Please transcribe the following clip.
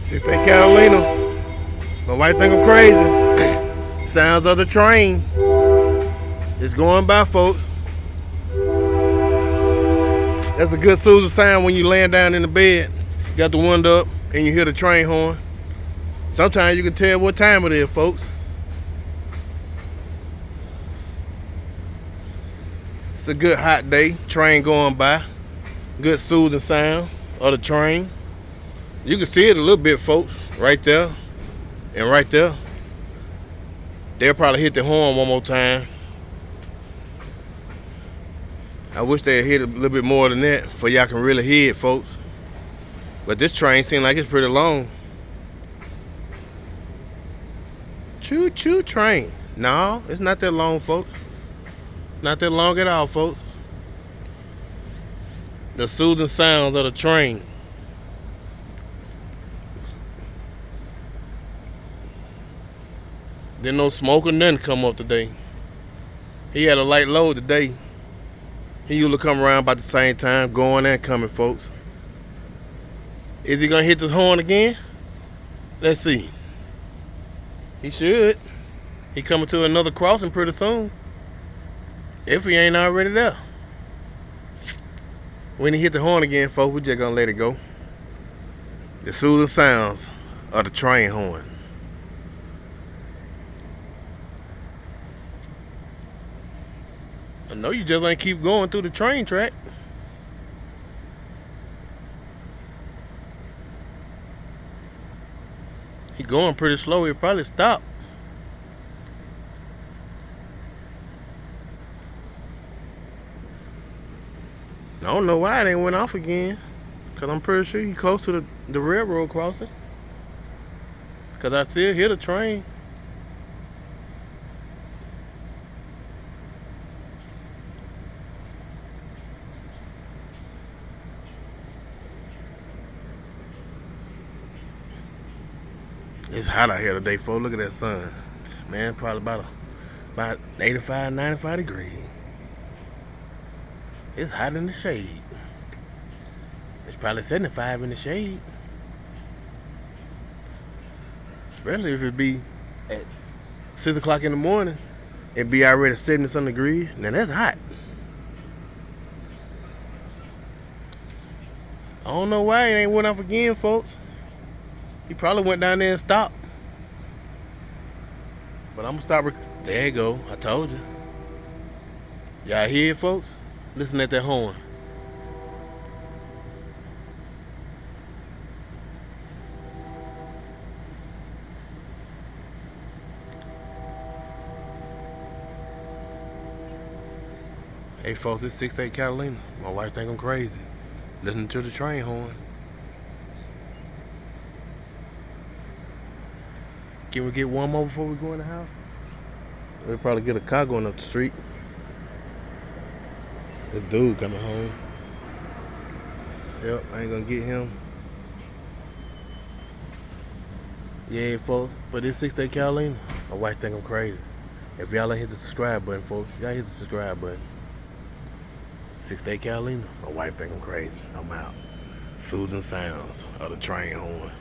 Sister Catalina. My wife think I'm crazy. Sounds of the train. It's going by, folks. That's a good soothing sound when you laying down in the bed. Got the window up and you hear the train horn. Sometimes you can tell what time it is, folks. It's a good hot day. Train going by. Good soothing sound of the train. You can see it a little bit, folks. Right there and right there. They'll probably hit the horn one more time. I wish they'd hit a little bit more than that for y'all can really hear it, folks. But this train seems like it's pretty long. Choo choo train. No, it's not that long, folks. It's not that long at all, folks. The soothing sounds of the train. Didn't no smoke or nothing come up today. He had a light load today. He usually come around about the same time, going and coming, folks. Is he gonna hit the horn again? Let's see. He should. He coming to another crossing pretty soon. If he ain't already there. When he hit the horn again, folks, we just gonna let it go. The soothing sounds of the train horn. I know you just ain't keep going through the train track. He going pretty slow. He'll probably stop. I don't know why it ain't went off again. Cause I'm pretty sure he close to the railroad crossing. Cause I still hear the train. It's hot out here today, folks. Look at that sun. Man, probably about 85, 95 degrees. It's hot in the shade. It's probably 75 in the shade. Especially if it be at 6 o'clock in the morning. It be already 70 some degrees. Now that's hot. I don't know why it ain't went off again, folks. He probably went down there and stopped. But I'm gonna stop. There you go. I told you. Y'all hear it, folks? Listen at that horn. Hey, folks, it's 6-8 Catalina. My wife think I'm crazy. Listening to the train horn. Can we get one more before we go in the house? We'll probably get a car going up the street. This dude coming home. Yep, I ain't gonna get him. Yeah, folks, but it's 6-8 Catalina. My wife think I'm crazy. If y'all ain't hit the subscribe button, folks, y'all hit the subscribe button. 6-8 Catalina. My wife think I'm crazy. I'm out. Soothing sounds of the train horn.